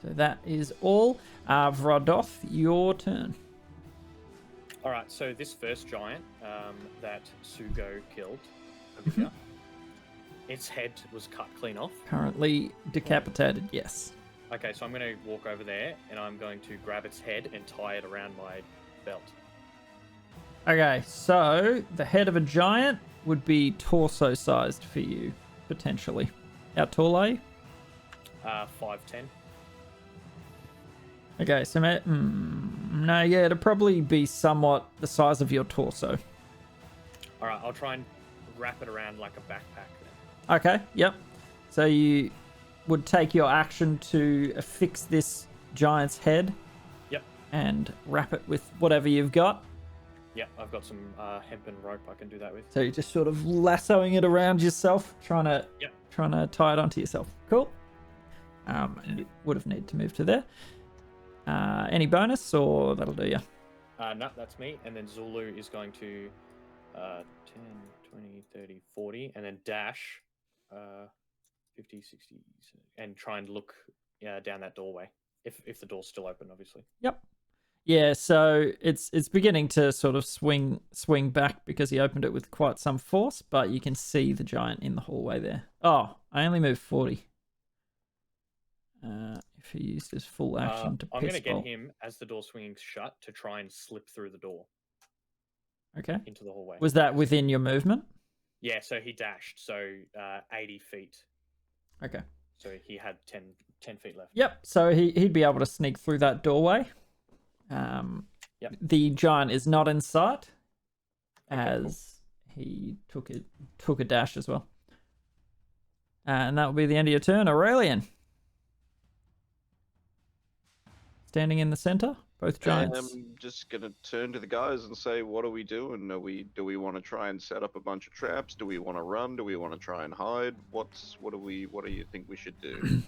So that is all. Vradoth, your turn. All right, so this first giant that Sugo killed over here, its head was cut clean off. Currently decapitated, yes. Okay, so I'm going to walk over there and I'm going to grab its head and tie it around my belt. Okay, so the head of a giant would be torso-sized for you, potentially. How tall are you? 5'10". Okay, so no, yeah, it'd probably be somewhat the size of your torso. All right, I'll try and wrap it around like a backpack then. Okay, yep. So you would take your action to affix this giant's head. Yep. And wrap it with whatever you've got. Yep, I've got some hempen rope I can do that with. So you're just sort of lassoing it around yourself, trying to tie it onto yourself. Cool. And you would have needed to move to there. Any bonus, or that'll do you? No, that's me. And then Zulu is going to 10, 20, 30, 40, and then dash 50, 60, and try and look down that doorway. If the door's still open, obviously. Yep. Yeah, so it's beginning to sort of swing back because he opened it with quite some force, but you can see the giant in the hallway there. Oh, I only moved 40. If he used his full action to piss I'm going to get bolt. him as the door swinging shut to try and slip through the door. Okay. Into the hallway. Was that within your movement? Yeah, so he dashed, so 80 feet. Okay. So he had 10 feet left. Yep, so he'd be able to sneak through that doorway. Yep. The giant is not in sight, as he took a dash as well. And that will be the end of your turn. Aurelian. Standing in the center, both giants. I'm just gonna turn to the guys and say, "What are we doing? Do we want to try and set up a bunch of traps? Do we want to run? Do we want to try and hide? What do you think we should do?"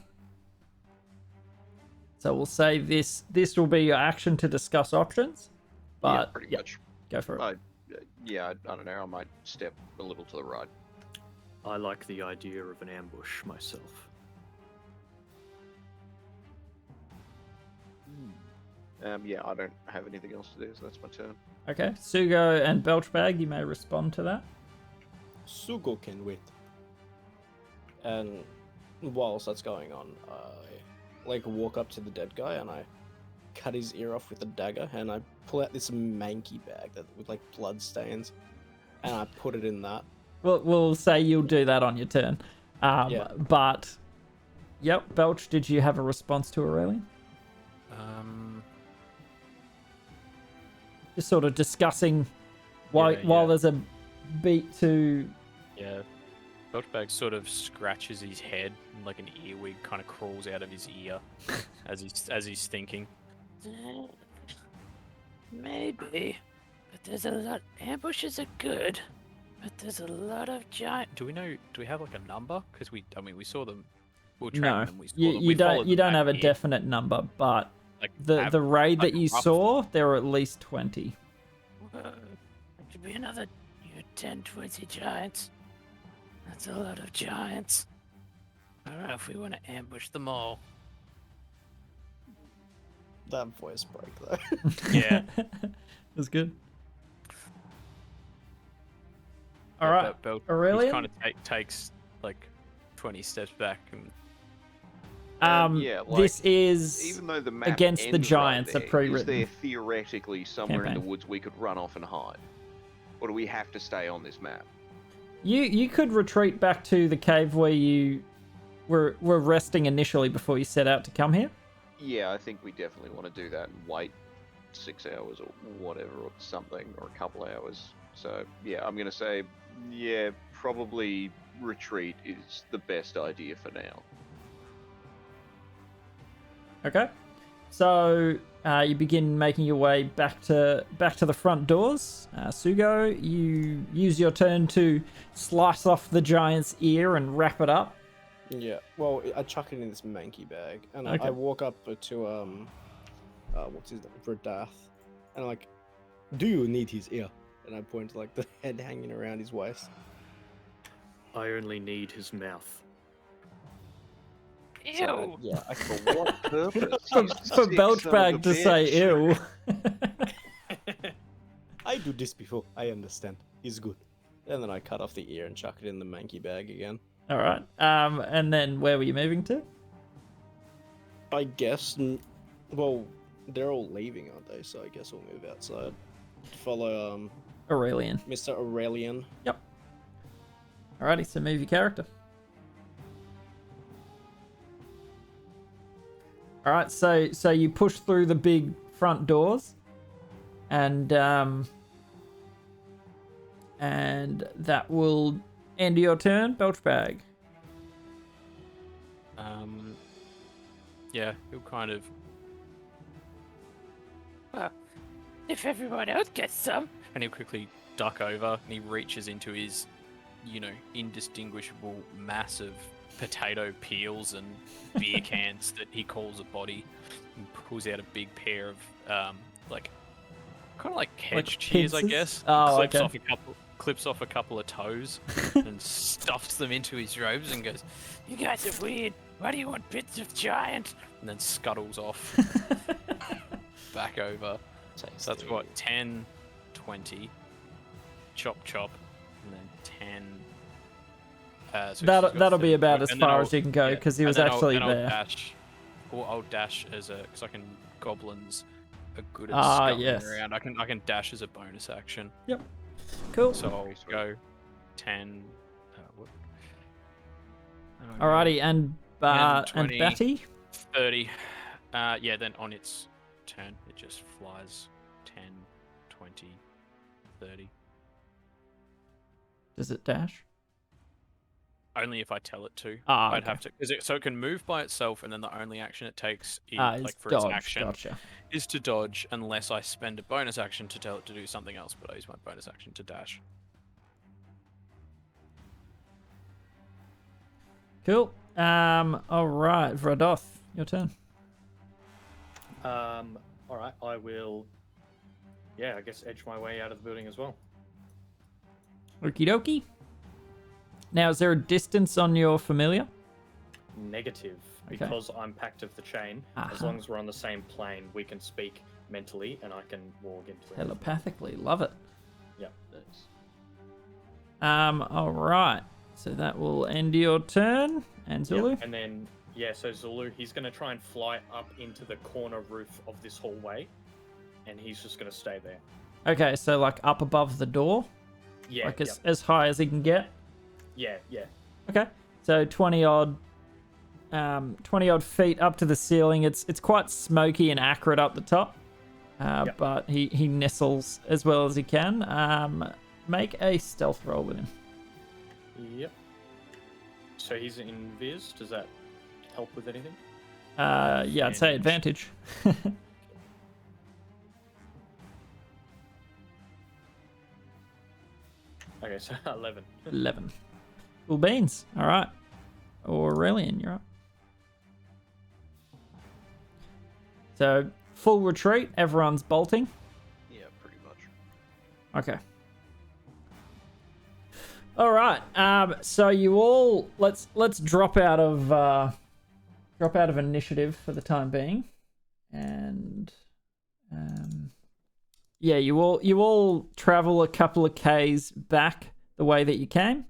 So we'll say this will be your action to discuss options. But yeah, pretty much. Go for it. I don't know. I might step a little to the right. I like the idea of an ambush myself. Yeah, I don't have anything else to do, so that's my turn. Okay, Sugo and Belchbag, you may respond to that. Sugo can wait. And whilst that's going on, I walk up to the dead guy and I cut his ear off with a dagger, and I pull out this manky bag with blood stains, and I put it in that. We'll say you'll do that on your turn. But yep, Belch, did you have a response to Aurelian? Just sort of discussing while there's a beat to... Yeah. Belchbag sort of scratches his head and like an earwig kind of crawls out of his ear as he's thinking. Maybe. But there's a lot... Ambushes are good. But there's a lot of giant... Do we have like a number? Because we saw them. We were No, them. We saw them. you don't have a definite number, but like the raid that you rough. saw, there were at least 20. It could be another 10, 20 giants. That's a lot of giants. I don't know if we want to ambush them all. That voice break, though. Yeah. That's good. All right, Aurelian? kind of takes like 20 steps back and... this is even though the map against the ends giants right are there, pre-written. Is there theoretically somewhere in Campaign. the woods we could run off and hide? Or do we have to stay on this map? You could retreat back to the cave where you were resting initially before you set out to come here. Yeah, I think we definitely want to do that and wait 6 hours or whatever, or something, or a couple hours. So, yeah, I'm going to say, yeah, probably retreat is the best idea for now. Okay. So you begin making your way back to the front doors. Sugo, you use your turn to slice off the giant's ear and wrap it up. Yeah, well, I chuck it in this manky bag, and Okay. I walk up to, what's his name, Vradath, and I'm like, do you need his ear? And I point to, the head hanging around his waist. I only need his mouth. Ew. Yeah, For what purpose? For You sick Belchbag son of to a say bitch. ew. I do this before. I understand. It's good. And then I cut off the ear and chuck it in the manky bag again. All right. And then where were you moving to? I guess. Well, they're all leaving, aren't they? So I guess we'll move outside. Follow Aurelian. Mr. Aurelian. Alrighty, so move your character. Alright, so you push through the big front doors, and that will end your turn, Belchbag. Yeah, he'll kind of. Well, if everyone else gets some, And he'll quickly duck over and he reaches into his, indistinguishable mass of potato peels and beer cans that he calls a body, and pulls out a big pair of, kind of like hedge shears, I pincers? guess. Oh, Clips off a couple of toes and stuffs them into his robes and goes, you guys are weird. Why do you want bits of giant? and then scuttles off back over. So that's what, 10, 20, chop, and then 10. So That'll be about as and then far I'll- as you can go yeah, because he and was then actually I'll there. dash, or I'll dash because I can goblins are good at Ah, scuttling yes. around. I can dash as a bonus action. Cool. So I'll go 10. What? Oh, Alrighty, and 20. Batty. 30. Yeah, then on its turn, it just flies 10, 20, 30. Does it dash? Only if I tell it to. Ah, I'd okay. have to, so it can move by itself, and then the only action it takes, Is for dodge. its action, Gotcha. is to dodge, unless I spend a bonus action to tell it to do something else. But I use my bonus action to dash. Cool. All right, Vradoth, your turn. All right, I will. Yeah, I guess edge my way out of the building as well. Okie dokie. Now, is there a distance on your familiar? Negative, Okay. because I'm Pact of the Chain. As Aha. long as we're on the same plane, we can speak mentally, and I can walk into it. Telepathically, love it. Yep. All right. So that will end your turn, and Zulu. Yep. And then, so Zulu, he's going to try and fly up into the corner roof of this hallway, and he's just going to stay there. Okay, so like up above the door, Yeah. like yep. as high as he can get. Yeah. Okay, so 20 odd feet up to the ceiling. It's quite smoky and acrid up the top, Yep. but he nestles as well as he can. Make a stealth roll with him. Yep. So he's invis. Does that help with anything? Yeah, I'd say advantage. Okay, so 11. 11. Cool beans. All right. Aurelian, you're up. So, full retreat. Everyone's bolting. Yeah, pretty much. Okay. All right. So you all let's drop out of initiative for the time being, and yeah, you all travel a couple of k's back the way that you came.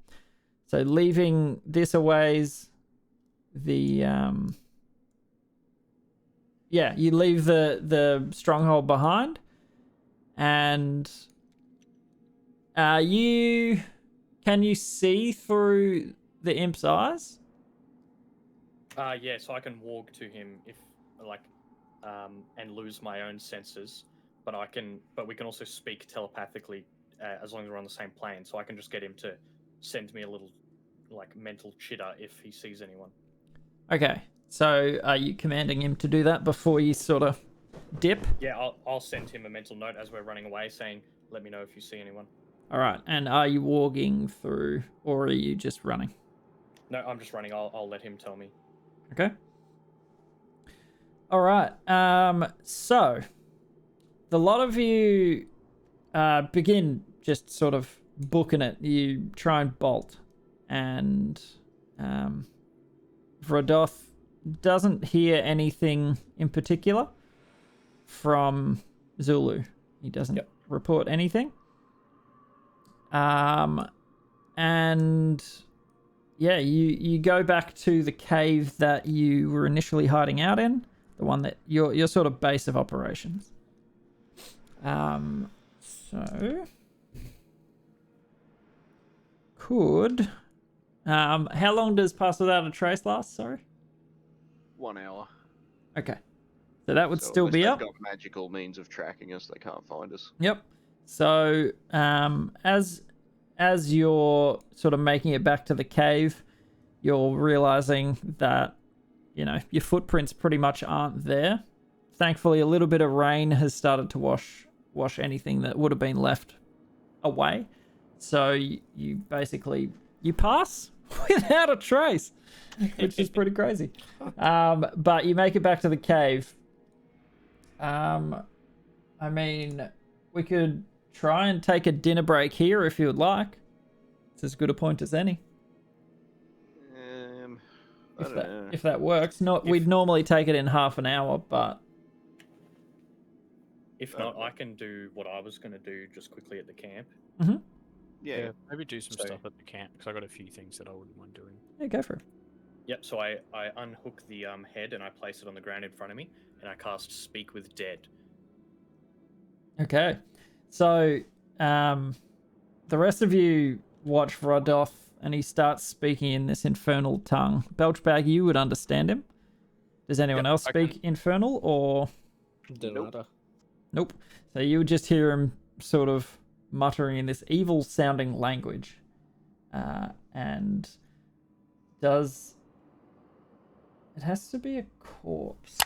So leaving this a ways, you leave the stronghold behind, and can you see through the imp's eyes? Yeah, so I can walk to him if and lose my own senses, but we can also speak telepathically as long as we're on the same plane. So I can just get him to send me a little mental chitter if he sees anyone. Okay, so are you commanding him to do that before you sort of dip? Yeah, I'll send him a mental note as we're running away saying, "Let me know if you see anyone." All right, and are you walking through, or are you just running? No, I'm just running. I'll let him tell me. Okay. All right. So the lot of you begin just sort of booking it. You try and bolt, and Vradoth doesn't hear anything in particular from Zulu. He doesn't report anything. And yeah, you go back to the cave that you were initially hiding out in, the one that your sort of base of operations. So could how long does Pass Without a Trace last? Sorry. 1 hour. Okay, so that would So still be unless up. they've got magical means of tracking us, they can't find us. Yep. So as you're sort of making it back to the cave, you're realizing that, you know, your footprints pretty much aren't there. Thankfully, a little bit of rain has started to wash anything that would have been left away. So you basically pass without a trace, which is pretty crazy. But you make it back to the cave. I mean, we could try and take a dinner break here if you would like. It's as good a point as any. I don't know. If that works. We'd normally take it in half an hour, but If not, I can do what I was going to do just quickly at the camp. Yeah. Maybe do some So- stuff at the camp because I got a few things that I wouldn't mind doing. yeah, go for it. Yep, so I unhook the head and I place it on the ground in front of me, and I cast Speak with Dead. Okay. So, the rest of you watch Rodoth, and he starts speaking in this infernal tongue. Belchbag, you would understand him. Does anyone Yep, else I speak can- infernal, or? Don't Nope. matter. Nope. So you would just hear him sort of muttering in this evil-sounding language. And does... It has to be a corpse.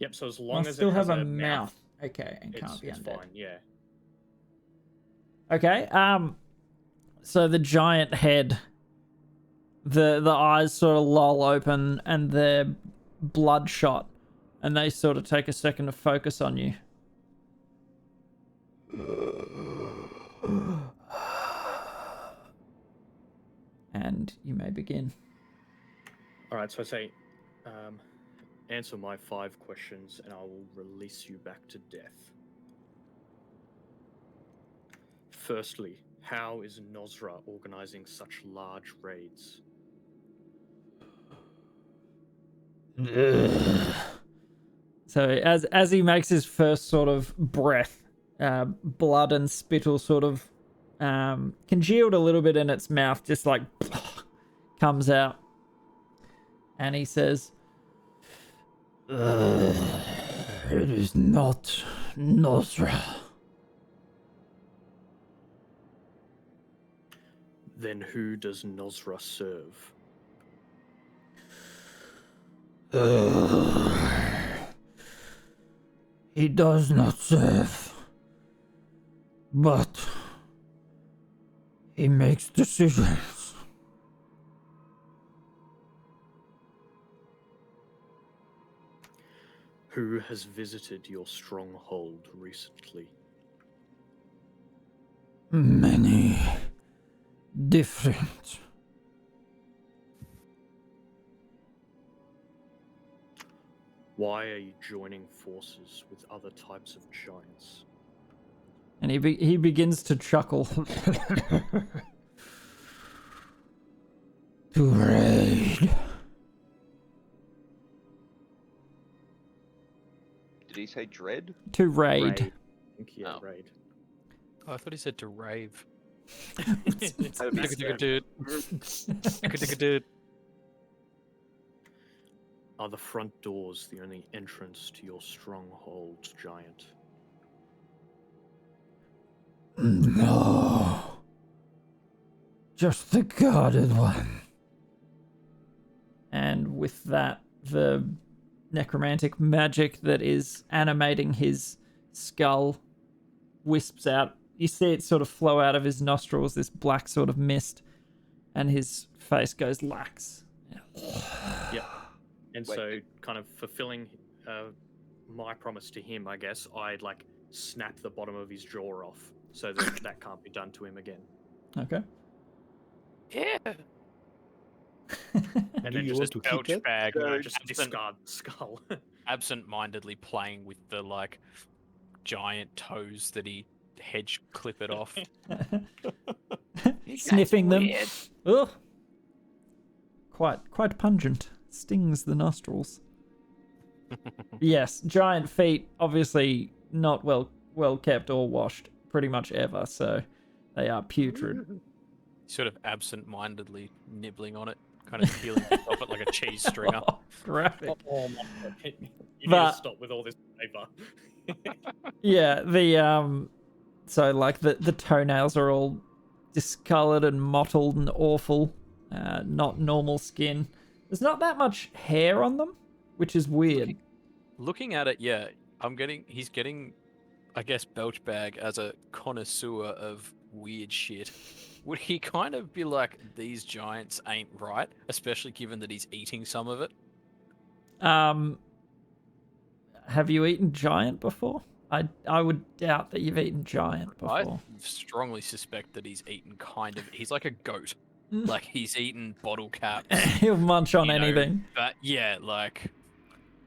Yep, so as long Must as still it has have a a mouth. Okay, and it's, can't be it's undead. fine, yeah. Okay, so the giant head, the eyes sort of loll open and they're bloodshot, and they sort of take a second to focus on you. And you may begin. Alright, so I say, answer my 5 questions and I will release you back to death. Firstly, how is Nosra organizing such large raids? So as he makes his first sort of breath, blood and spittle sort of congealed a little bit in its mouth, just like comes out, and he says, "It is not Nosra." Then who does Nosra serve? He does not serve, but he makes decisions. Who has visited your stronghold recently? Many different. Why are you joining forces with other types of giants? And he begins to chuckle. To raid. Did he say dread? To raid. I think, yeah, Oh. raid. Oh, I thought he said to rave. That'd be fair. Dude. Dude. Are the front doors the only entrance to your stronghold, giant? No. Just the guarded one. And with that, the necromantic magic that is animating his skull wisps out. You see it sort of flow out of his nostrils, this black sort of mist, and his face goes lax. Yep. And Wait. so, kind of fulfilling my promise to him, I guess, I'd like snap the bottom of his jaw off so that that can't be done to him again. Okay. Yeah. And Do then you just want to keep belch that? bag, just absent, discard the skull. absent-mindedly playing with the like giant toes that he hedge clip it off. Sniffing them. weird. Ugh. Quite pungent. Stings the nostrils. Yes, giant feet, obviously not well kept or washed pretty much ever, so they are putrid. Sort of absent-mindedly nibbling on it, kind of peeling it off it like a cheese stringer. Oh, graphic. Oh my god. You need But- to stop with all this flavor. Yeah, the so like the toenails are all discolored and mottled and awful. Not normal skin. There's not that much hair on them, which is weird. Looking at it, yeah, he's getting, I guess, belch bag as a connoisseur of weird shit. Would he kind of be like, these giants ain't right, especially given that he's eating some of it? Have you eaten giant before? I would doubt that you've eaten giant I before. strongly suspect that he's eaten he's like a goat. Like he's eaten bottle caps. He'll munch on you know, anything. But yeah, like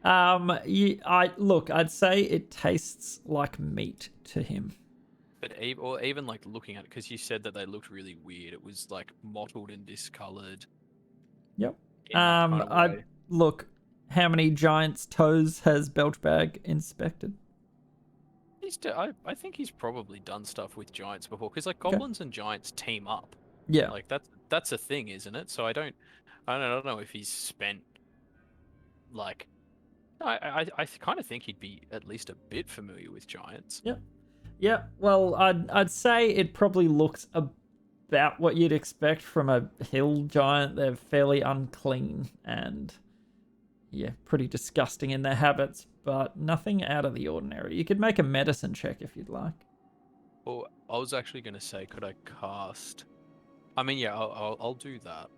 I'd say it tastes like meat to him. But even like looking at it, because you said that they looked really weird. It was like mottled and discolored. Yep. in that kind of way. Look, how many giants' toes has Belchbag inspected? I think he's probably done stuff with giants before, because like goblins and giants team up. Yeah. Like that's a thing, isn't it? So I don't know if he's spent like. I kind of think he'd be at least a bit familiar with giants. Yep. Yeah, well, I'd say it probably looks about what you'd expect from a hill giant. They're fairly unclean and, yeah, pretty disgusting in their habits, but nothing out of the ordinary. You could make a medicine check if you'd like. Well, I was actually going to say, could I cast? I mean, yeah, I'll do that.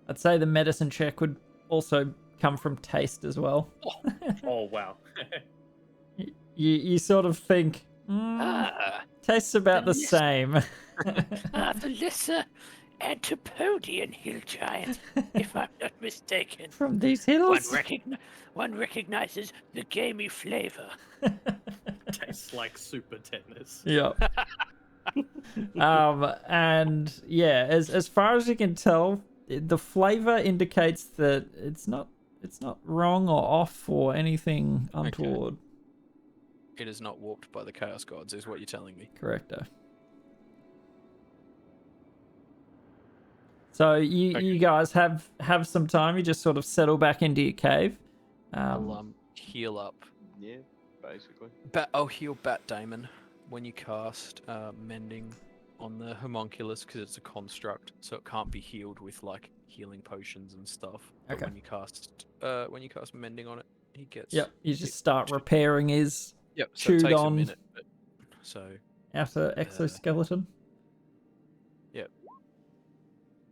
I'd say the medicine check would also come from taste as well. Oh wow. You sort of think, tastes about the same. The lesser Antipodian hill giant, if I'm not mistaken. From these hills? One recognizes the gamey flavor. Tastes like super tetanus. Yeah. And yeah, as far as you can tell, the flavor indicates that it's not wrong or off or anything untoward. It is not warped by the chaos gods, is what you're telling me. Correcto. So you guys have some time. You just sort of settle back into your cave. I'll heal up. Yeah, basically. I'll heal Bat Damon when you cast Mending on the homunculus, because it's a construct, so it can't be healed with like healing potions and stuff. But Okay. when you cast Mending on it, he gets. Yep. You just start repairing his Yep. So it chewed takes on a minute. So outer exoskeleton. yep.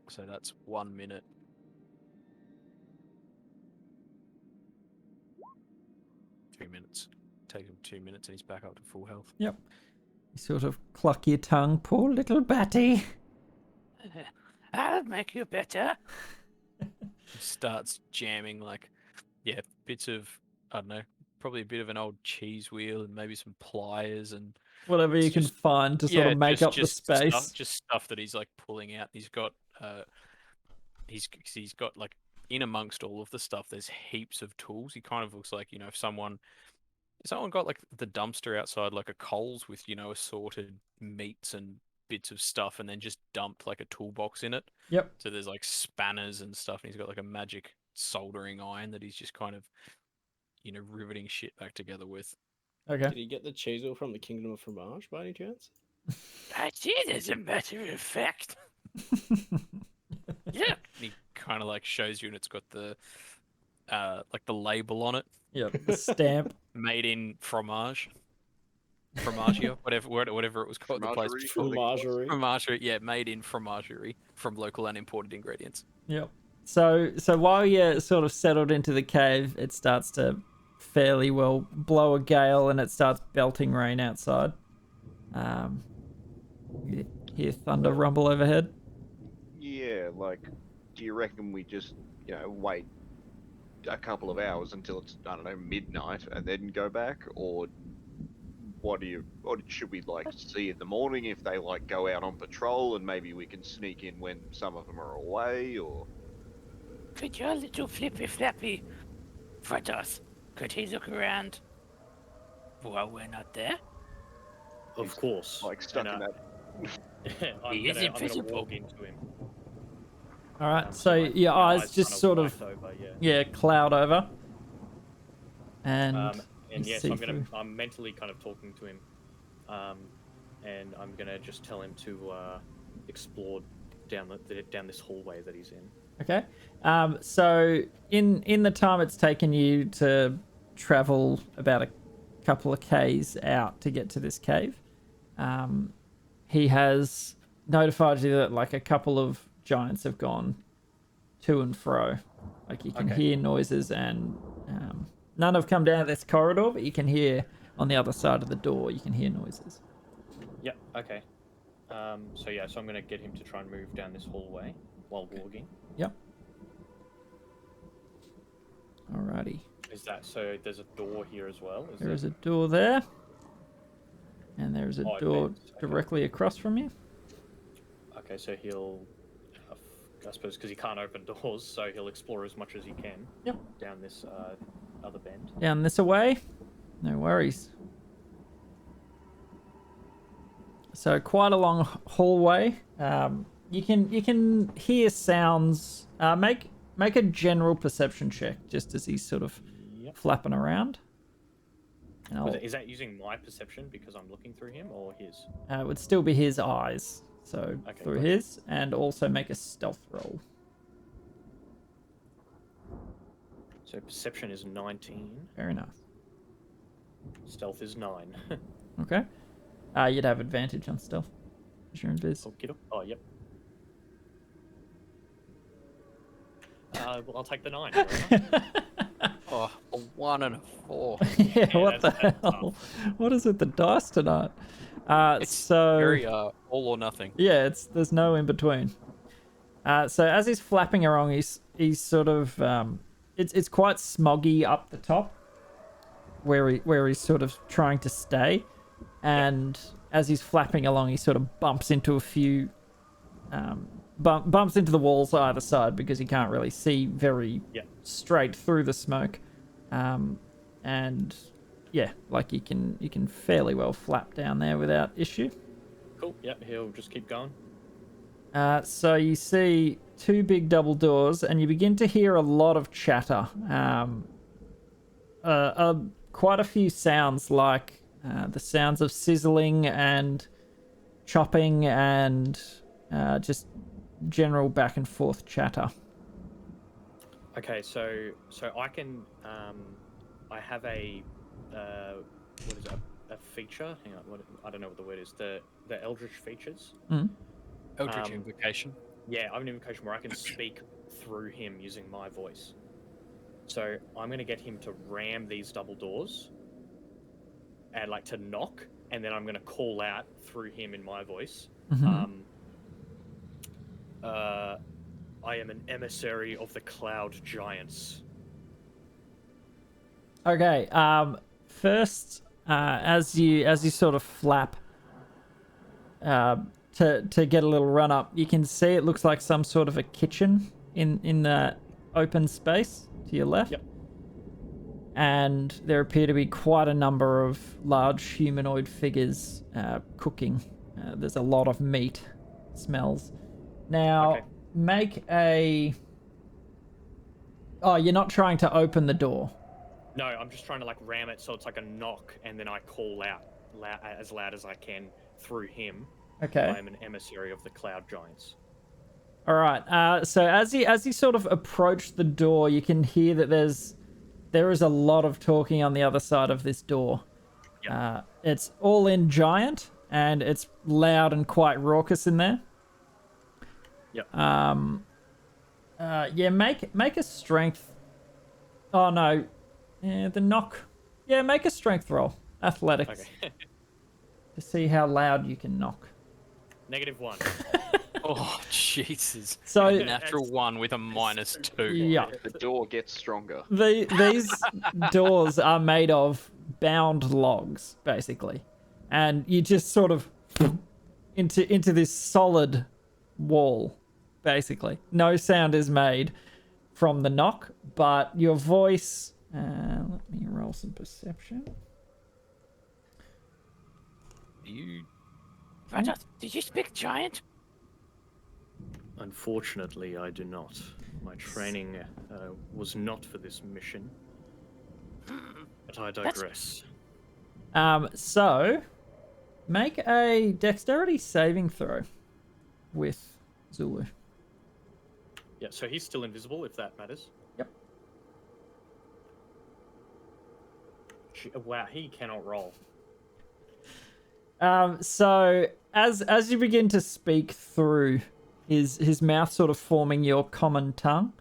So that's 1 minute. 2 minutes. Take him 2 minutes, and he's back up to full health. Yep. You sort of cluck your tongue, poor little Batty. I'll make you better. He starts jamming like, bits of, I don't know, probably a bit of an old cheese wheel and maybe some pliers and Whatever you It's can just- find to sort of make up the space. Just stuff that he's like pulling out. He's got he's got like, in amongst all of the stuff, there's heaps of tools. He kind of looks like, if someone got like the dumpster outside like a Coles with, assorted meats and bits of stuff, and then just dumped like a toolbox in it. Yep. So there's like spanners and stuff, and he's got like a magic soldering iron that he's just kind of, riveting shit back together with. Okay. Did he get the cheese wheel from the Kingdom of Fromage by any chance? I did, as a matter of fact. Yeah. He kind of like shows you, and it's got the like the label on it, Yep. The stamp. made in fromage, fromaggio, whatever it was called. The place Fromagerie. Fromagerie. fromagerie, yeah, made in fromagerie from local and imported ingredients. Yep. So while you're sort of settled into the cave, it starts to fairly well blow a gale, and it starts belting rain outside. You hear thunder rumble overhead. Yeah, like, do you reckon we just wait a couple of hours until it's, I don't know, midnight and then go back, or what should we like see in the morning if they like go out on patrol and maybe we can sneak in when some of them are away, or Could your little flippy flappy Fratos, could he look around while we're not there? Of course. like stuck in that. He is I'm gonna invisible. walk into him. All right, So so my your eyes just kinda sort of white over, yeah. cloud over, and And you yes, see I'm gonna. through. I'm mentally kind of talking to him, and I'm gonna just tell him to explore down this hallway that he's in. Okay. So in the time it's taken you to travel about a couple of k's out to get to this cave, he has notified you that like a couple of giants have gone to and fro. Like you can Okay. hear noises, and none have come down this corridor, but you can hear on the other side of the door. You can hear noises. Yep. Okay. So yeah. So I'm gonna get him to try and move down this hallway while walking. Yep. Alrighty. Is that so? There's a door here as well. There is a door there, and there is a Oh, door vents, okay. directly across from you. Okay, so he'll, I suppose, because he can't open doors, so he'll explore as much as he can. Yep. Down this other bend. Down this away, no worries. So quite a long hallway. You can hear sounds. Make a general perception check just as he's sort of Yep. flapping around. And Is that using my perception because I'm looking through him, or his? it would still be his eyes, so Okay, through gotcha. his, and also make a stealth roll. So perception is 19, Very nice. stealth is 9. Okay. You'd have advantage on stealth. Sure and biz. Oh, yep. Well, I'll take the 9. Oh, a 1 and a 4. Yeah, what the that's hell? What is with the dice tonight? It's So very all or nothing. yeah, there's no in between. So as he's flapping along, he's sort of it's quite smoggy up the top, where he's sort of trying to stay, and as he's flapping along, he sort of bumps into a few bumps into the walls either side because he can't really see very straight through the smoke, and yeah, like you can fairly well flap down there without issue. Cool. Yep. He'll just keep going. So you see two big double doors, and you begin to hear a lot of chatter. Quite a few sounds, like the sounds of sizzling and chopping and just general back and forth chatter. Okay, so I can I have a what is it? A feature? Hang on, I don't know what the word is. The Eldritch features. Eldritch invocation. Yeah, I have an invocation where I can speak through him using my voice. So I'm gonna get him to ram these double doors and like to knock, and then I'm gonna call out through him in my voice. I am an emissary of the cloud giants. Okay. First, as you sort of flap, to get a little run up, you can see it looks like some sort of a kitchen in the open space to your left. Yep. And there appear to be quite a number of large humanoid figures cooking. There's a lot of meat smells. Now, Okay. make a... Oh, you're not trying to open the door. No, I'm just trying to like ram it so it's like a knock, and then I call out as loud as I can through him. Okay. I am an emissary of the cloud giants. All right. So as you sort of approach the door, you can hear that there is a lot of talking on the other side of this door. Yep. It's all in giant, and it's loud and quite raucous in there. Yep. Yeah. Make a strength. Oh no. Yeah, the knock. Yeah, make a strength roll. Athletics. Okay. To see how loud you can knock. -1. Oh, Jesus. So A natural 1 with a -2. yeah, The door gets stronger. these doors are made of bound logs, basically, and you just sort of into this solid wall, basically. No sound is made from the knock, but your voice. Let me roll some perception. You Vados, did you speak giant? Unfortunately, I do not. My training was not for this mission. But I digress. So make a dexterity saving throw with Zulu. Yeah, so he's still invisible, if that matters. Yep. Wow, he cannot roll. So as you begin to speak through his mouth sort of forming your common tongue,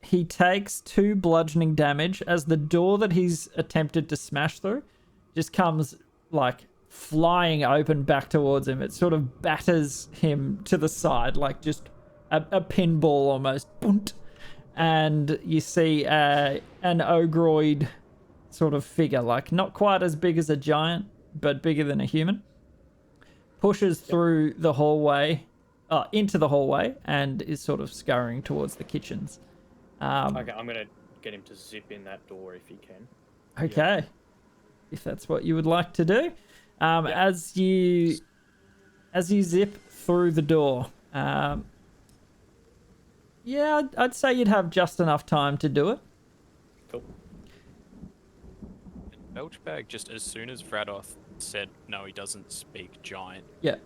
he takes 2 bludgeoning damage as the door that he's attempted to smash through just comes like flying open back towards him. It sort of batters him to the side like just a pinball almost. Bunt. And you see an ogroid sort of figure, like not quite as big as a giant, but bigger than a human, pushes through the hallway, into the hallway, and is sort of scurrying towards the kitchens. Okay, I'm gonna get him to zip in that door if he can. Okay, if that's what you would like to do. As you zip through the door, yeah, I'd say you'd have just enough time to do it. Cool. Belchbag, just as soon as Vradoth said no, he doesn't speak giant, Yeah.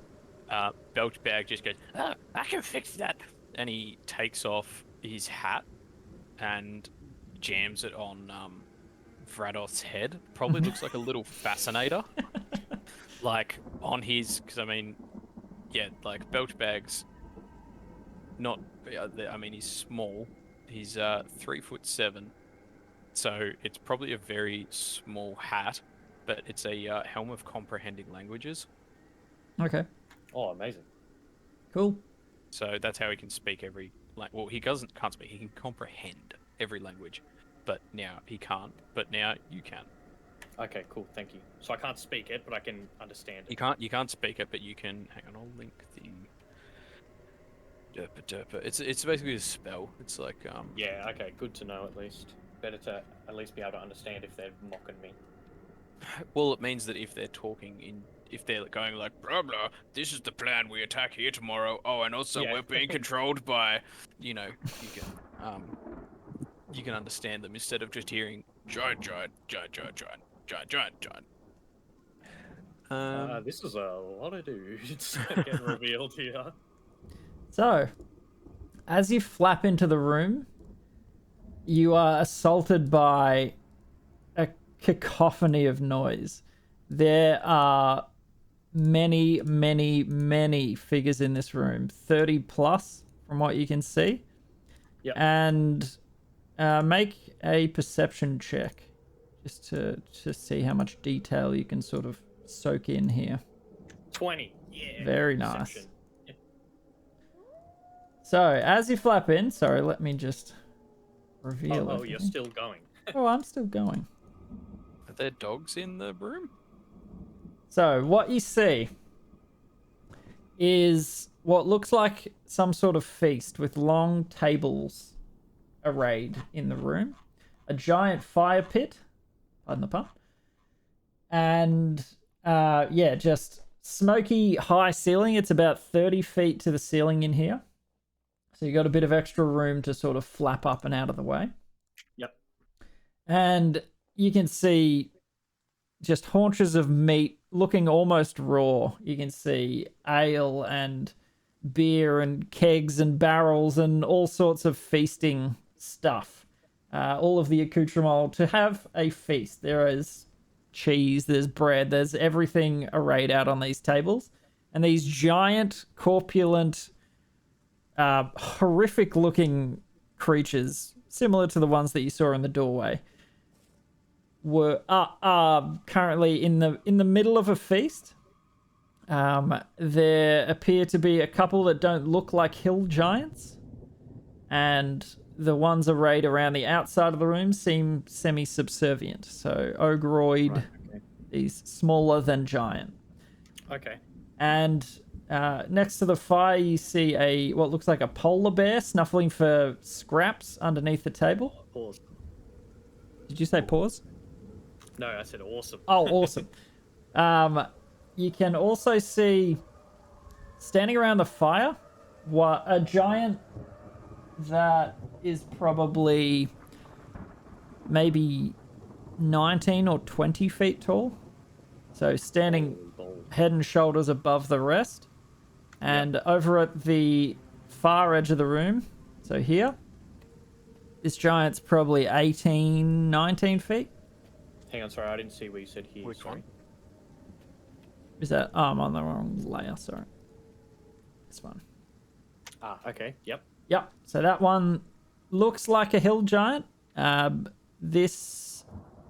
Belchbag just goes, Oh, I can fix that. and he takes off his hat and jams it on Vradoth's head. Probably looks like a little fascinator. Like on his, because I mean, yeah, like Belchbag's not, I mean, he's small. He's 3'7", so it's probably a very small hat, but it's a helm of comprehending languages. Okay. Oh, amazing. Cool. So that's how he can speak every well, he can't speak. He can comprehend every language, but now he can't. But now you can. Okay, cool. Thank you. So I can't speak it, but I can understand it. You can't speak it, but you can. Hang on, I'll link the. Derpa derpa. It's basically a spell. It's like Yeah. Okay. Good to know. At least better to at least be able to understand if they're mocking me. Well, it means that if they're talking if they're going like blah blah, this is the plan. We attack here tomorrow. Oh, and also Yeah. we're being controlled by, you can understand them instead of just hearing giant. This is a lot of dudes getting revealed here. So, as you flap into the room, you are assaulted by a cacophony of noise. There are many, many, many figures in this room, 30 plus from what you can see. Yep. And make a perception check just to see how much detail you can sort of soak in here. 20. Yeah. Very nice. Perception. So, as you flap in, sorry, let me just reveal Oh, everything. you're still going. Oh, I'm still going. Are there dogs in the room? So, what you see is what looks like some sort of feast with long tables arrayed in the room, a giant fire pit, pardon the pun, and yeah, just smoky high ceiling. It's about 30 feet to the ceiling in here. So you got a bit of extra room to sort of flap up and out of the way. Yep. And you can see just haunches of meat looking almost raw. You can see ale and beer and kegs and barrels and all sorts of feasting stuff. All of the accoutrement to have a feast. There is cheese, there's bread, there's everything arrayed out on these tables. And these giant, corpulent, horrific looking creatures, similar to the ones that you saw in the doorway, are currently in the middle of a feast, There appear to be a couple that don't look like hill giants, and the ones arrayed around the outside of the room seem semi-subservient. So ogroid, Right, okay. is smaller than giant. Okay. And next to the fire, you see what looks like a polar bear snuffling for scraps underneath the table. Pause. Did you say pause? No, I said awesome. Oh, awesome. You can also see standing around the fire a giant that is probably maybe 19 or 20 feet tall. So standing head and shoulders above the rest. And over at the far edge of the room, so here, this giant's probably 18, 19 feet. Hang on, sorry, I didn't see where you said here. Which sorry. one? Is that... Oh, I'm on the wrong layer, sorry. This one. Ah, okay. Yep. Yep, so that one looks like a hill giant. This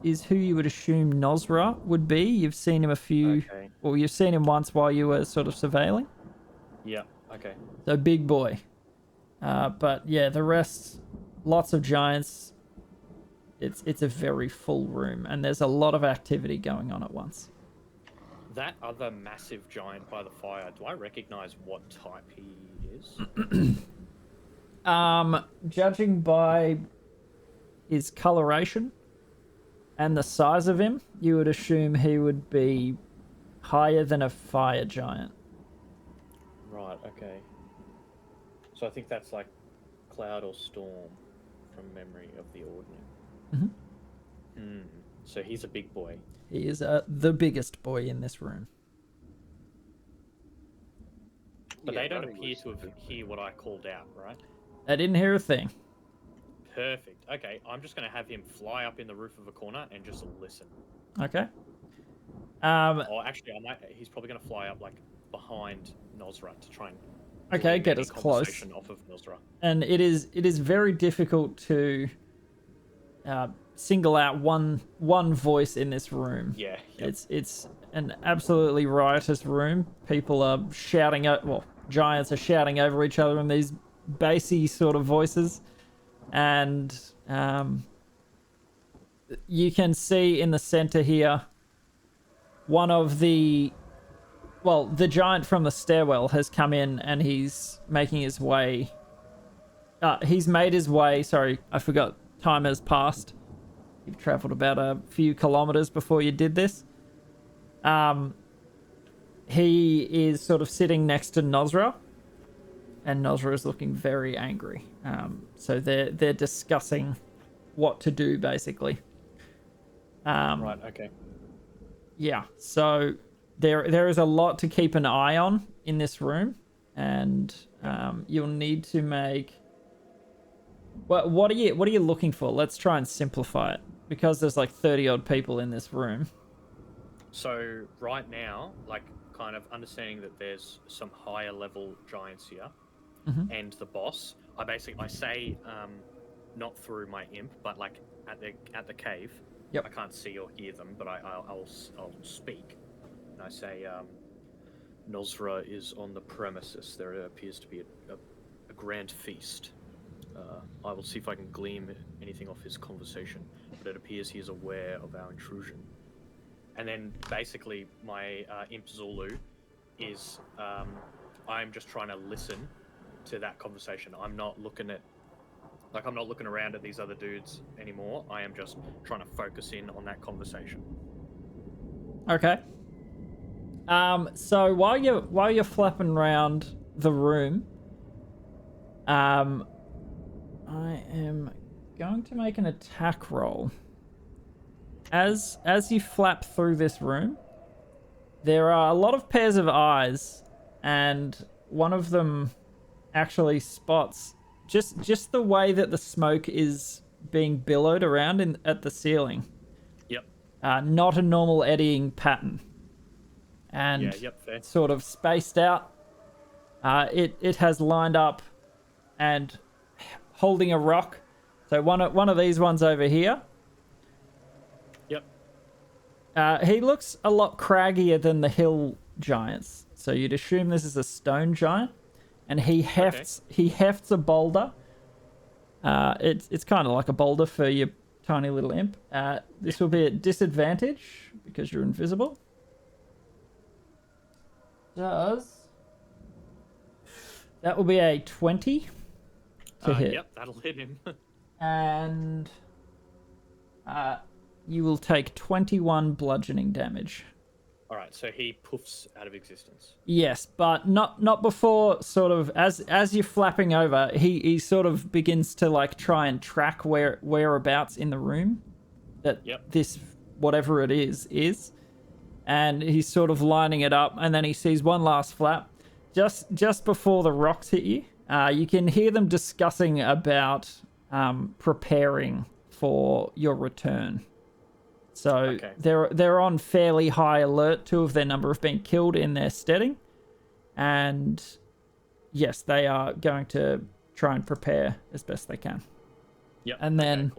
is who you would assume Nosra would be. You've seen him Okay. Well, you've seen him once while you were sort of surveilling. Yeah. Okay. So big boy. But yeah, the rest, lots of giants. It's a very full room, and there's a lot of activity going on at once. That other massive giant by the fire, do I recognize what type he is? Judging by his coloration and the size of him, you would assume he would be higher than a fire giant. Right, okay. So I think that's like cloud or storm from memory of the ordinary. Mhm. So he's a big boy. He is the biggest boy in this room. But Yeah, they don't running appear was to have hear what I called out, right? I didn't hear a thing. Perfect. Okay, I'm just going to have him fly up in the roof of a corner and just listen. Okay. Or actually, he's probably going to fly up like behind Nosra to try and Okay, glean get any as close. conversation off of Nosra. And it is very difficult to single out one voice in this room. Yeah. Yep. It's an absolutely riotous room. People are shouting giants are shouting over each other in these bassy sort of voices. And you can see in the center here the giant from the stairwell has come in, and he's making his way. He's made his way. Sorry, I forgot. Time has passed. You've traveled about a few kilometers before you did this. He is sort of sitting next to Nosra, and Nosra is looking very angry. So they're discussing what to do, basically. Right. Okay. Yeah. So there is a lot to keep an eye on in this room, and you'll need to make. What are you looking for? Let's try and simplify it, because there's like 30 odd people in this room. So right now, like kind of understanding that there's some higher level giants here, and the boss. I say not through my imp, but like at the cave. Yep. I can't see or hear them, but I'll speak. And I say, Nosra is on the premises. There appears to be a grand feast. I will see if I can glean anything off his conversation, but it appears he is aware of our intrusion. And then basically my imp Zulu is I'm just trying to listen to that conversation. I'm not looking around at these other dudes anymore. I am just trying to focus in on that conversation. Okay. So while you're flapping around the room, I am going to make an attack roll. As you flap through this room, there are a lot of pairs of eyes, and one of them actually spots just the way that the smoke is being billowed around at the ceiling. Yep. Not a normal eddying pattern. And Yeah, yep, fair. sort of spaced out. It has lined up and holding a rock. So one of these ones over here. Yep. He looks a lot craggier than the hill giants. So you'd assume this is a stone giant, and he hefts a boulder. It's kind of like a boulder for your tiny little imp. This will be at disadvantage because you're invisible. That will be a 20 to hit. Yep, that'll hit him. And you will take 21 bludgeoning damage. All right, so he poofs out of existence. Yes, but not before sort of as you're flapping over, he sort of begins to like try and track whereabouts in the room that this whatever it is, and he's sort of lining it up, and then he sees one last flap just before the rocks hit you. You can hear them discussing about preparing for your return. So they're on fairly high alert. 2 of their number have been killed in their steading, and yes, they are going to try and prepare as best they can. Yep. And then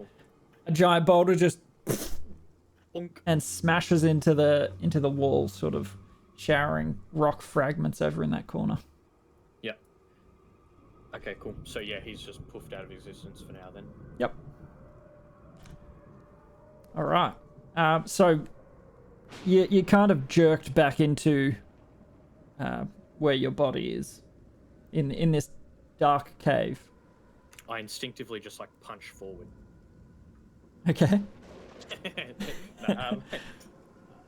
a giant boulder just and smashes into the wall, sort of showering rock fragments over in that corner. Yep. Okay, cool. So yeah, he's just poofed out of existence for now then. Yep. All right. So you kind of jerked back into where your body is in this dark cave. I instinctively just like punch forward. Okay.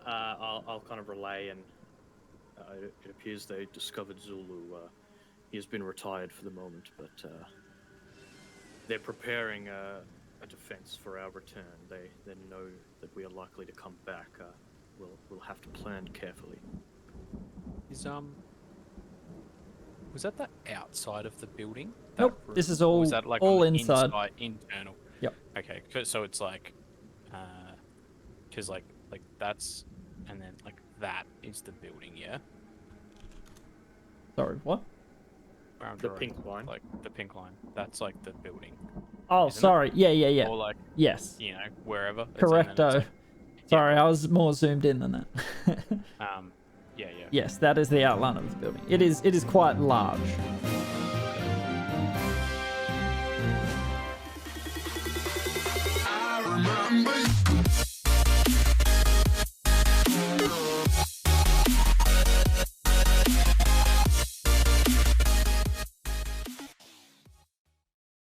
I'll kind of relay, and it appears they discovered Zulu. He has been retired for the moment, but they're preparing a defense for our return. They know that we are likely to come back. We'll have to plan carefully. Was that the outside of the building? Nope. This is all was that like all on the inside. Internal. Yep. Okay. So it's like, because like that's, and then like that is the building, yeah. Sorry, what? Where I'm The drawing, pink line. like the pink line. That's like the building. Oh, Isn't it? sorry. Yeah. Or like, Yes. you know, wherever. It's- and then it's Correcto. like- Sorry, I was more zoomed in than that. yeah. Yes, that is the outline of the building. It is quite large.